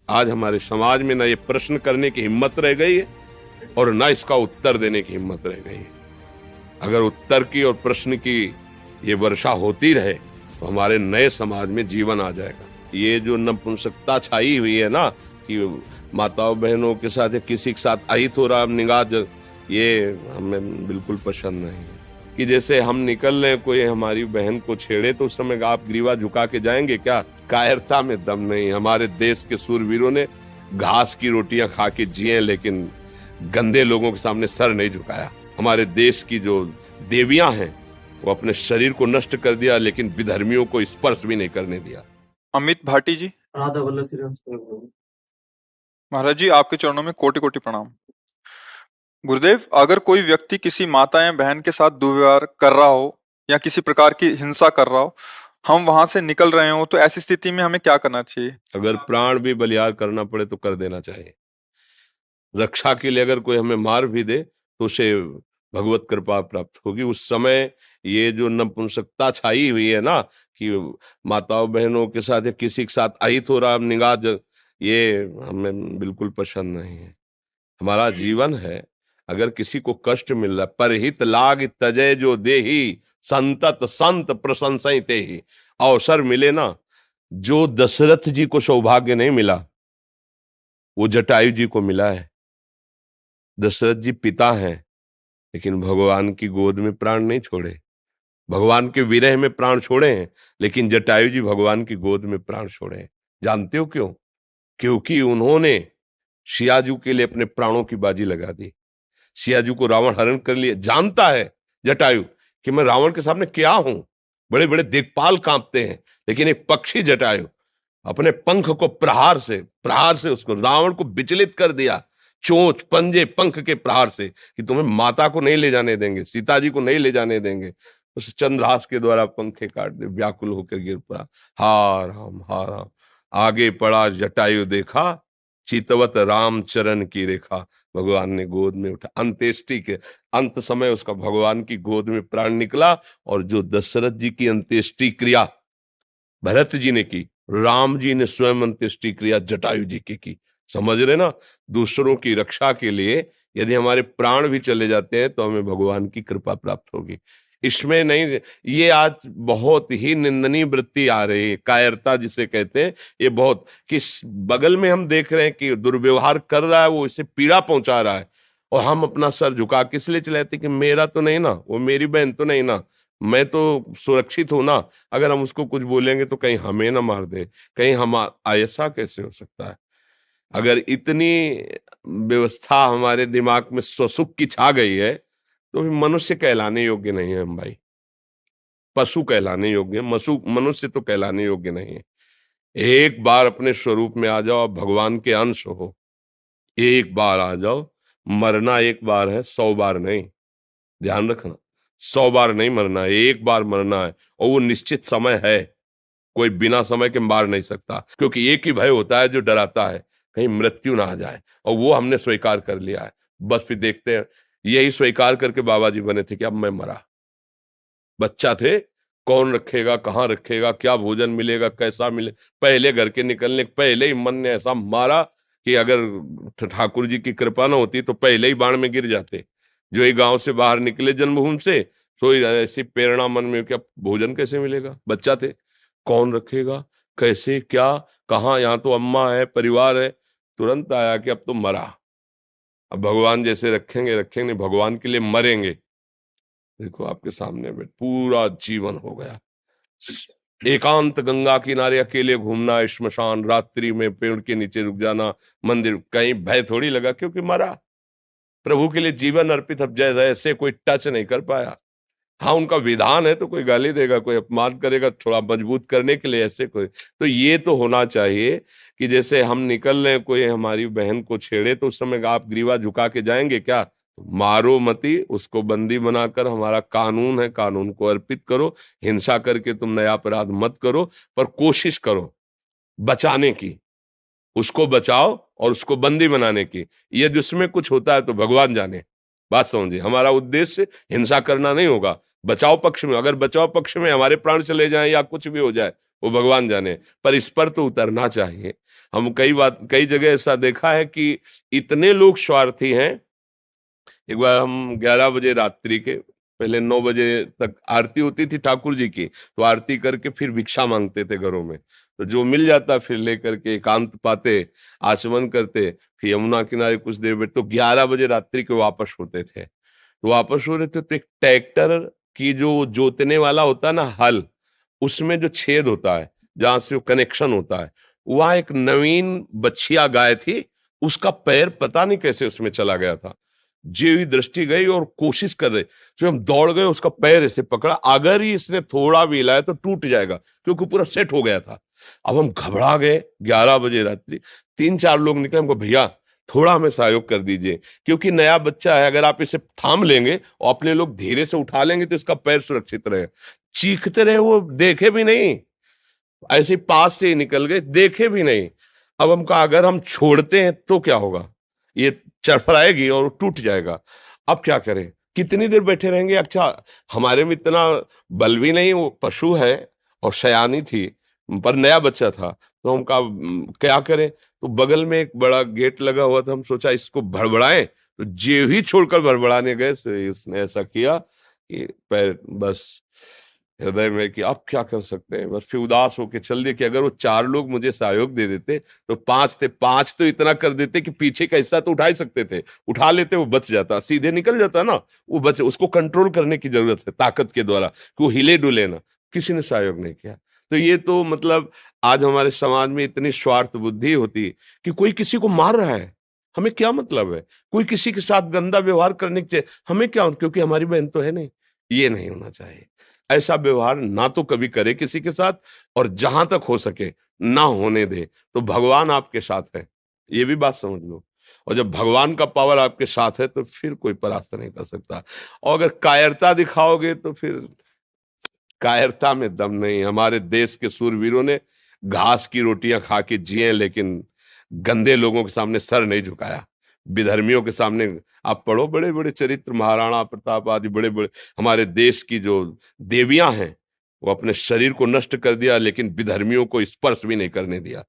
आज हमारे समाज में ना ये प्रश्न करने की हिम्मत रह गई है और ना इसका उत्तर देने की हिम्मत रह गई है। अगर उत्तर की और प्रश्न की ये वर्षा होती रहे तो हमारे नए समाज में जीवन आ जाएगा। ये जो नपुंसकता छाई हुई है ना कि माताओं बहनों के साथ या किसी के साथ अहित हो रहा निगाह, ये हमें बिल्कुल पसंद नहीं है। कि जैसे हम निकल रहे कोई हमारी बहन को छेड़े तो उस समय आप ग्रीवा झुका के जाएंगे क्या? कायरता में दम नहीं। हमारे देश के सूरवीरों ने घास की रोटियां खा के जिए लेकिन गंदे लोगों के सामने सर नहीं झुकाया। हमारे देश की जो देवियां हैं वो अपने शरीर को नष्ट कर दिया लेकिन विधर्मियों को स्पर्श भी नहीं करने दिया। अमित भाटी जी, राधा वल्लभ श्री राम प्रभु। महाराज जी आपके चरणों में कोटि कोटि प्रणाम। गुरुदेव, अगर कोई व्यक्ति किसी माता या बहन के साथ दुर्व्यवहार कर रहा हो या किसी प्रकार की हिंसा कर रहा हो, हम वहां से निकल रहे हो, तो ऐसी स्थिति में हमें क्या करना चाहिए? अगर प्राण भी बलियार करना पड़े तो कर देना चाहिए। रक्षा के लिए अगर कोई हमें मार भी दे तो उसे भगवत कृपा प्राप्त होगी। उस समय ये जो नपुंसकता छाई हुई है ना कि माताओं बहनों के साथ या किसी के साथ अहित हो रहा निगाह, ये हमें बिल्कुल पसंद नहीं है। हमारा जीवन है, अगर किसी को कष्ट मिल रहा है, परहित लाग तजय जो देही संतत संत प्रशंसई तेहि। अवसर मिले ना, जो दशरथ जी को सौभाग्य नहीं मिला वो जटायु जी को मिला है। दशरथ जी पिता हैं लेकिन भगवान की गोद में प्राण नहीं छोड़े, भगवान के विरह में प्राण छोड़े हैं, लेकिन जटायु जी भगवान की गोद में प्राण छोड़े हैं। जानते हो क्यों? क्योंकि उन्होंने सियाजू के लिए अपने प्राणों की बाजी लगा दी। सियाजू को रावण हरण कर लिए। जानता है जटायु कि मैं रावण के सामने क्या हूं, बड़े बड़े दिक्पाल कांपते हैं, लेकिन एक पक्षी जटायु अपने पंख को प्रहार से उसको रावण को विचलित कर दिया। चोंच पंजे पंख के प्रहार से कि तुम्हें माता को नहीं ले जाने देंगे, सीता जी को नहीं ले जाने देंगे। उस चंद्रहास के द्वारा पंखे काट दे, व्याकुल होकर गिर पड़ा। हा राम। आगे पड़ा जटायु देखा, चितवत राम चरण की रेखा। भगवान ने गोद में उठा। अंत्येष्टि के अंत समय उसका भगवान की गोद में प्राण निकला। और जो दशरथ जी की अंत्येष्टि क्रिया भरत जी ने की, राम जी ने स्वयं अंत्येष्टि क्रिया जटायु जी की। समझ रहे ना? दूसरों की रक्षा के लिए यदि हमारे प्राण भी चले जाते हैं तो हमें भगवान की कृपा प्राप्त होगी। इसमें नहीं, ये आज बहुत ही निंदनीय वृत्ति आ रही है, कायरता जिसे कहते हैं। ये बहुत किस बगल में हम देख रहे हैं कि दुर्व्यवहार कर रहा है, वो इसे पीड़ा पहुंचा रहा है, और हम अपना सर झुका किस लिए चलाते कि मेरा तो नहीं ना, वो मेरी बहन तो नहीं ना, मैं तो सुरक्षित हूं ना। अगर हम उसको कुछ बोलेंगे तो कहीं हमें ना मार दे, कहीं हम ऐसा कैसे हो सकता है? अगर इतनी व्यवस्था हमारे दिमाग में स्वसुख की छा गई है तो फिर मनुष्य कहलाने योग्य नहीं है हम भाई। पशु कहलाने योग्य, मनुष्य तो कहलाने योग्य नहीं है। एक बार अपने स्वरूप में आ जाओ, आप भगवान के अंश हो। एक बार आ जाओ। मरना एक बार है, 100 बार नहीं। ध्यान रखना, 100 बार नहीं मरना है, एक बार मरना है। और वो निश्चित समय है, कोई बिना समय के मार नहीं सकता। क्योंकि एक ही भय होता है जो डराता है, कहीं मृत्यु ना आ जाए, और वो हमने स्वीकार कर लिया है। बस फिर देखते हैं। यही स्वीकार करके बाबा जी बने थे कि अब मैं मरा। बच्चा थे, कौन रखेगा, कहाँ रखेगा, क्या भोजन मिलेगा, कैसा मिले, पहले घर के निकलने पहले ही मन ने ऐसा मारा कि अगर ठाकुर जी की कृपा ना होती तो पहले ही बाण में गिर जाते। जो ही गांव से बाहर निकले जन्मभूमि से, तो ऐसी प्रेरणा मन में क्या भोजन कैसे मिलेगा। बच्चा थे, कौन रखेगा, कैसे, क्या, कहाँ, यहाँ तो अम्मा है, परिवार है। तुरंत आया कि अब तो मरा, अब भगवान जैसे रखेंगे रखेंगे, भगवान के लिए मरेंगे। देखो आपके सामने में पूरा जीवन हो गया। एकांत गंगा किनारे अकेले घूमना, श्मशान, रात्रि में पेड़ के नीचे रुक जाना, मंदिर, कहीं भय थोड़ी लगा क्योंकि मरा। प्रभु के लिए जीवन अर्पित, अब जैसे ऐसे कोई टच नहीं कर पाया। हाँ, उनका विधान है तो कोई गाली देगा, कोई अपमान करेगा, थोड़ा मजबूत करने के लिए ऐसे कोई। तो ये तो होना चाहिए कि जैसे हम निकल रहे कोई हमारी बहन को छेड़े तो उस समय आप ग्रीवा झुका के जाएंगे क्या? मारो मती, उसको बंदी बनाकर, हमारा कानून है, कानून को अर्पित करो। हिंसा करके तुम नया अपराध मत करो, पर कोशिश करो बचाने की। उसको बचाओ और उसको बंदी बनाने की। यदि उसमें कुछ होता है तो भगवान जाने। बात समझिए, हमारा उद्देश्य हिंसा करना नहीं होगा। बचाव पक्ष में, अगर बचाव पक्ष में हमारे प्राण चले जाएं या कुछ भी हो जाए, वो भगवान जाने, पर इस पर तो उतरना चाहिए। हम कई जगह ऐसा देखा है कि इतने लोग स्वार्थी हैं। एक बार हम 11 बजे रात्रि के पहले 9 बजे तक आरती होती थी ठाकुर जी की, तो आरती करके फिर भिक्षा मांगते थे घरों में। तो जो मिल जाता फिर लेकर के एकांत पाते, आचमन करते, फिर यमुना किनारे कुछ देर बैठ, तो 11 बजे रात्रि के वापस होते थे। तो वापस हो रहे थे तो एक ट्रैक्टर की जो जोतने वाला होता है ना हल, उसमें जो छेद होता है जहां से वो कनेक्शन होता है, वहां एक नवीन बछिया गाय थी, उसका पैर पता नहीं कैसे उसमें चला गया था। जी हुई दृष्टि गई और कोशिश कर रहे, जो हम दौड़ गए, उसका पैर ऐसे पकड़ा, अगर ही इसने थोड़ा भी हिलाया तो टूट जाएगा, क्योंकि पूरा सेट हो गया था। अब हम घबरा गए, 11 बजे रात्रि, 3-4 लोग निकले, हमको भैया थोड़ा हमें सहयोग कर दीजिए, क्योंकि नया बच्चा है, अगर आप इसे थाम लेंगे और अपने लोग धीरे से उठा लेंगे तो इसका पैर सुरक्षित रहे। चीखते रहे, वो देखे भी नहीं, ऐसे ही पास से ही निकल गए, देखे भी नहीं। अब हम कहा अगर हम छोड़ते हैं तो क्या होगा, ये चरफराएगी और टूट जाएगा। अब क्या करें, कितनी देर बैठे रहेंगे। अच्छा, हमारे में इतना बल भी नहीं, वो पशु है और सयानी थी, पर नया बच्चा था, तो हम कहा क्या करें। तो बगल में एक बड़ा गेट लगा हुआ था, हम सोचा इसको भड़बड़ाएं, तो जे ही छोड़कर भड़बड़ाने गए से उसने ऐसा किया कि पैर बस हृदय में कि अब क्या कर सकते हैं, बस फिर उदास होके चल दिए कि अगर वो 4 लोग मुझे सहयोग दे देते तो 5 थे, 5 तो इतना कर देते कि पीछे का हिस्सा तो उठा ही सकते थे, उठा लेते, वो बच जाता, सीधे निकल जाता ना, वो बच, उसको कंट्रोल करने की जरूरत है ताकत के द्वारा कि वो हिले डुले ना। किसी ने सहयोग नहीं किया। तो ये तो मतलब आज हमारे समाज में इतनी स्वार्थ बुद्धि होती कि कोई किसी को मार रहा है, हमें क्या मतलब है, कोई किसी के साथ गंदा व्यवहार करने के, हमें क्या, क्योंकि हमारी बहन तो है नहीं। ये नहीं होना चाहिए, ऐसा व्यवहार ना तो कभी करे किसी के साथ, और जहां तक हो सके ना होने दे। तो भगवान आपके साथ है, ये भी बात समझ लो। और जब भगवान का पावर आपके साथ है तो फिर कोई परास्त नहीं कर सकता। और अगर कायरता दिखाओगे तो फिर कायरता में दम नहीं। हमारे देश के सूरवीरों ने घास की रोटियां खा के जिए, लेकिन गंदे लोगों के सामने सर नहीं झुकाया। विधर्मियों के सामने आप पढ़ो, बड़े बड़े चरित्र, महाराणा प्रताप आदि बड़े बड़े हमारे देश की जो देवियां हैं, वो अपने शरीर को नष्ट कर दिया, लेकिन विधर्मियों को स्पर्श भी नहीं करने दिया।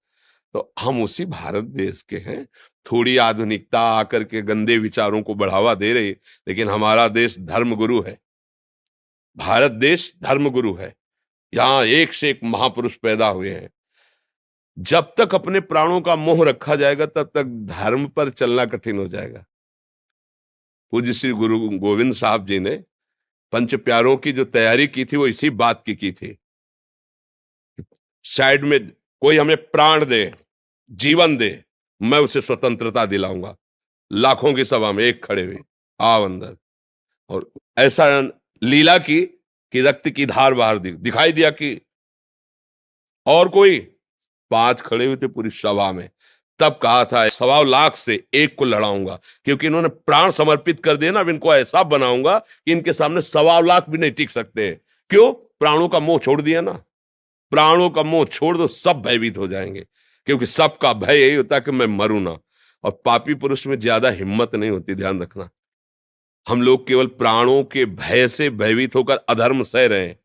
तो हम उसी भारत देश के हैं। थोड़ी आधुनिकता आकर के गंदे विचारों को बढ़ावा दे रही, लेकिन हमारा देश धर्मगुरु है। भारत देश धर्मगुरु है। यहाँ एक से एक महापुरुष पैदा हुए हैं। जब तक अपने प्राणों का मोह रखा जाएगा तब तक धर्म पर चलना कठिन हो जाएगा। पूज्य श्री गुरु गोविंद साहब जी ने पंच प्यारों की जो तैयारी की थी वो इसी बात की थी। साइड में कोई हमें प्राण दे, जीवन दे, मैं उसे स्वतंत्रता दिलाऊंगा। लाखों की सभा में एक खड़े हुए, आओ अंदर। और ऐसा लीला की कि रक्त की धार बाहर दिखाई दिया कि और कोई, 5 खड़े हुए थे पूरी सभा में। तब कहा था 1.25 लाख से एक को लड़ाऊंगा, क्योंकि इन्होंने प्राण समर्पित कर दिए ना, अब इनको ऐसा बनाऊंगा कि इनके सामने 1.25 लाख भी नहीं टिक सकते। क्यों? प्राणों का मोह छोड़ दिया ना। प्राणों का मोह छोड़ दो, सब भयभीत हो जाएंगे, क्योंकि सबका भय यही होता है कि मैं मरूं ना। और पापी पुरुष में ज्यादा हिम्मत नहीं होती, ध्यान रखना। हम लोग केवल प्राणों के भय से भयभीत होकर अधर्म सह रहे हैं।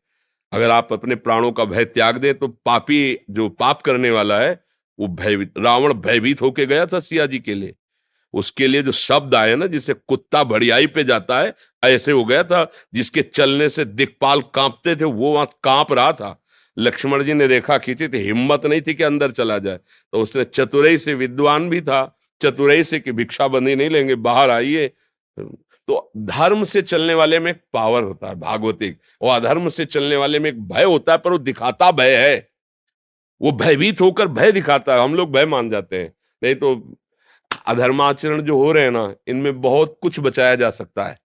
अगर आप अपने प्राणों का भय त्याग दें तो पापी जो पाप करने वाला है वो भयभीत, रावण भयभीत होके गया था सिया जी के लिए। उसके लिए जो शब्द आए ना, जिसे कुत्ता बढ़ियाई पे जाता है, ऐसे हो गया था। जिसके चलने से दिक्पाल कांपते थे वो वहां कांप रहा था। लक्ष्मण जी ने रेखा खींची थी, हिम्मत नहीं थी कि अंदर चला जाए, तो उसने चतुराई से, विद्वान भी था, चतुराई से कि भिक्षा बंदी नहीं लेंगे, बाहर आइए। तो धर्म से चलने वाले में एक पावर होता है भागवतिक, और अधर्म से चलने वाले में एक भय होता है, पर वो दिखाता भय है। वो भयभीत होकर भय दिखाता है, हम लोग भय मान जाते हैं। नहीं तो अधर्माचरण जो हो रहे हैं ना, इनमें बहुत कुछ बचाया जा सकता है।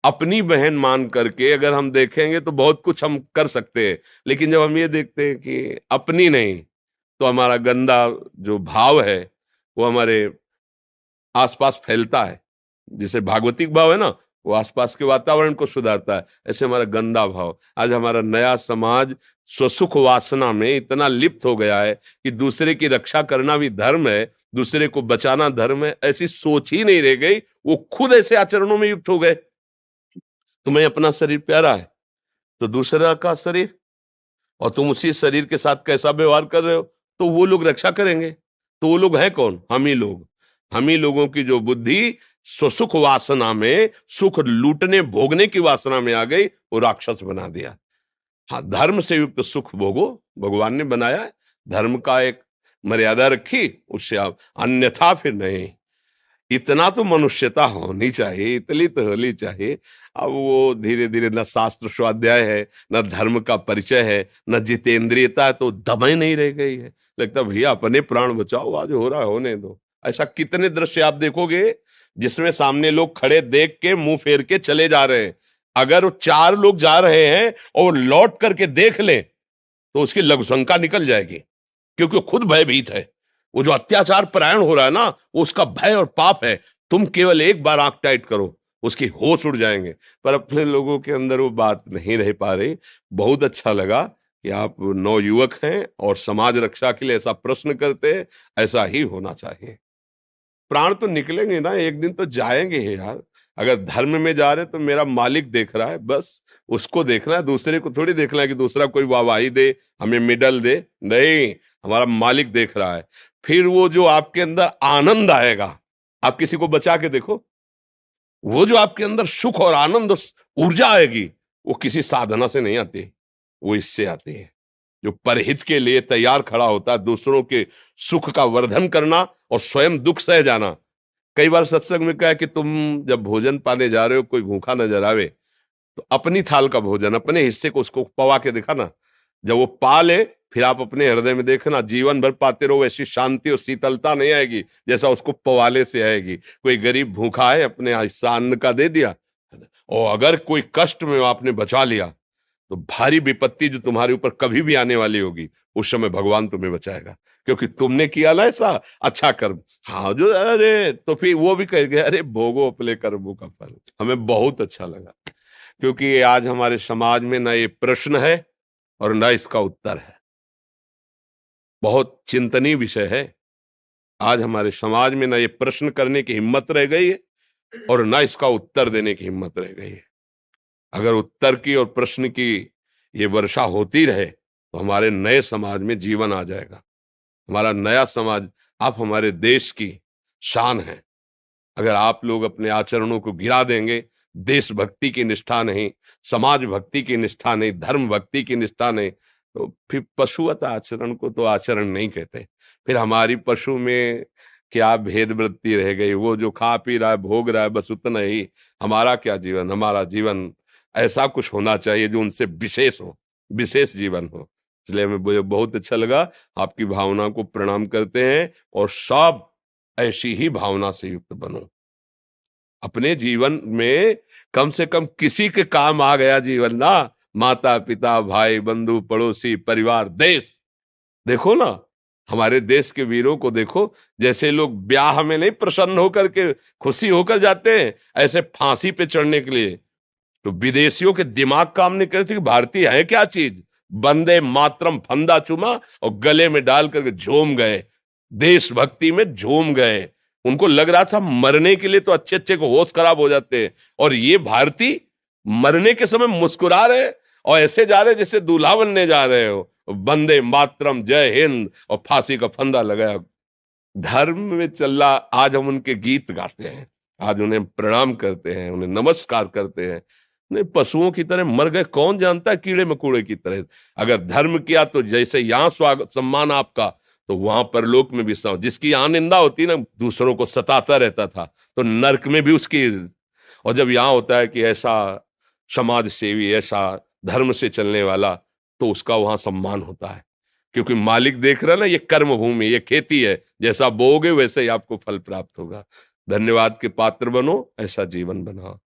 अपनी बहन मान करके अगर हम देखेंगे तो बहुत कुछ हम कर सकते हैं, लेकिन जब हम ये देखते हैं कि अपनी नहीं, तो हमारा गंदा जो भाव है वो हमारे आसपास फैलता है। जैसे भागवतिक भाव है ना, वो आसपास के वातावरण को सुधारता है, ऐसे हमारा गंदा भाव। आज हमारा नया समाज स्वसुख वासना में इतना लिप्त हो गया है कि दूसरे की रक्षा करना भी धर्म है, दूसरे को बचाना धर्म है, ऐसी सोच ही नहीं रह गई। वो खुद ऐसे आचरणों में युक्त हो गए। तुम्हें अपना शरीर प्यारा है तो दूसरा का शरीर, और तुम उसी शरीर के साथ कैसा व्यवहार कर रहे हो तो वो लोग रक्षा करेंगे। तो वो लोग हैं कौन? हम ही लोग। हम ही लोगों की जो बुद्धि सुख वासना में, सुख लूटने भोगने की वासना में आ गई, वो राक्षस बना दिया। हाँ, धर्म से युक्त सुख भोगो, भगवान ने बनाया है। धर्म का एक मर्यादा रखी, उससे आप, अन्यथा फिर नहीं। इतना तो मनुष्यता होनी चाहिए, इतनी तो होनी चाहिए। अब वो धीरे धीरे न शास्त्र स्वाध्याय है, न धर्म का परिचय है, न जितेंद्रियता है, तो दम ही नहीं रह गई है। लगता भैया अपने प्राण बचाओ, आज हो रहा है होने दो। ऐसा कितने दृश्य आप देखोगे जिसमें सामने लोग खड़े देख के मुंह फेर के चले जा रहे हैं। अगर वो 4 लोग जा रहे हैं और लौट करके देख लें तो उसकी लघु शंका निकल जाएगी, क्योंकि वो खुद भयभीत है। वो जो अत्याचार परायण हो रहा है ना, वो उसका भय और पाप है। तुम केवल एक बार आंख टाइट करो, उसकी होश उड़ जाएंगे। पर अपने लोगों के अंदर वो बात नहीं रह पा रही। बहुत अच्छा लगा कि आप नवयुवक हैं और समाज रक्षा के लिए ऐसा प्रश्न करते हैं। ऐसा ही होना चाहिए। प्राण तो निकलेंगे ना, एक दिन तो जाएंगे ही यार। अगर धर्म में जा रहे हैं तो मेरा मालिक देख रहा है, बस उसको देखना है, दूसरे को थोड़ी देखना है कि दूसरा कोई वाहवाही दे, हमें मेडल दे। नहीं, हमारा मालिक देख रहा है। फिर वो जो आपके अंदर आनंद आएगा, आप किसी को बचा के देखो, वो जो आपके अंदर सुख और आनंद ऊर्जा आएगी, वो किसी साधना से नहीं आती, वो इससे आती है। जो परहित के लिए तैयार खड़ा होता है, दूसरों के सुख का वर्धन करना और स्वयं दुख सह जाना। कई बार सत्संग में कहा कि तुम जब भोजन पाने जा रहे हो, कोई भूखा नजर आवे तो अपनी थाल का भोजन, अपने हिस्से को उसको पवा के दिखाना। जब वो पा ले, फिर आप अपने हृदय में देखना, जीवन भर पाते रहो, ऐसी शांति और शीतलता नहीं आएगी जैसा उसको पवाले से आएगी। कोई गरीब भूखा है, अपने हिस्सा अन्न का दे दिया, और अगर कोई कष्ट में आपने बचा लिया, तो भारी विपत्ति जो तुम्हारे ऊपर कभी भी आने वाली होगी, उस समय भगवान तुम्हें बचाएगा, क्योंकि तुमने किया ना ऐसा अच्छा कर्म। हाँ, जो अरे तो फिर वो भी कहेंगे अरे भोगो अपने कर्मों का फल। हमें बहुत अच्छा लगा, क्योंकि आज हमारे समाज में न ये प्रश्न है और न इसका उत्तर है। बहुत चिंतनीय विषय है। आज हमारे समाज में न ये प्रश्न करने की हिम्मत रह गई है और न इसका उत्तर देने की हिम्मत रह गई है। अगर उत्तर की और प्रश्न की ये वर्षा होती रहे तो हमारे नए समाज में जीवन आ जाएगा। हमारा नया समाज, आप हमारे देश की शान है। अगर आप लोग अपने आचरणों को गिरा देंगे, देशभक्ति की निष्ठा नहीं, समाज भक्ति की निष्ठा नहीं, धर्म भक्ति की निष्ठा नहीं, तो फिर पशुवत आचरण को तो आचरण नहीं कहते। फिर हमारी पशु में क्या भेद वृत्ति रह गई? वो जो खा पी रहा है, भोग रहा है, बस उतना ही। हमारा क्या जीवन? हमारा जीवन ऐसा कुछ होना चाहिए जो उनसे विशेष हो, विशेष जीवन हो। इसलिए हमें मुझे बहुत अच्छा लगा। आपकी भावना को प्रणाम करते हैं और सब ऐसी ही भावना से युक्त बनो। अपने जीवन में कम से कम किसी के काम आ गया जीवन ना, माता पिता भाई बंधु पड़ोसी परिवार देश। देखो ना, हमारे देश के वीरों को देखो, जैसे लोग ब्याह में नहीं प्रसन्न होकर के खुशी होकर जाते हैं, ऐसे फांसी पे चढ़ने के लिए तो विदेशियों के दिमाग काम नहीं करते कि भारतीय है क्या चीज। वंदे मातरम फंदा चुमा और गले में डाल करके झूम गए, देशभक्ति में झूम गए। उनको लग रहा था मरने के लिए तो अच्छे अच्छे को होश खराब हो जाते हैं, और ये भारतीय मरने के समय मुस्कुरा रहे और ऐसे जा रहे जैसे दूल्हा बनने जा रहे हो। वंदे मातरम, जय हिंद, और फांसी का फंदा लगाया। धर्म में चल रहा, आज हम उनके गीत गाते हैं, आज उन्हें प्रणाम करते हैं, उन्हें नमस्कार करते हैं। नहीं, पशुओं की तरह मर गए, कौन जानता है, कीड़े मकोड़े की तरह। अगर धर्म किया तो जैसे यहाँ स्वागत सम्मान आपका, तो वहां परलोक में भी जिसकी यहाँ निंदा होती ना, दूसरों को सताता रहता था, तो नरक में भी उसकी। और जब यहाँ होता है कि ऐसा समाज सेवी, ऐसा धर्म से चलने वाला, तो उसका वहां सम्मान होता है, क्योंकि मालिक देख रहा है ना, ये कर्म भूमि, ये खेती है, जैसा बोओगे वैसे ही आपको फल प्राप्त होगा। धन्यवाद के पात्र बनो, ऐसा जीवन बनाओ।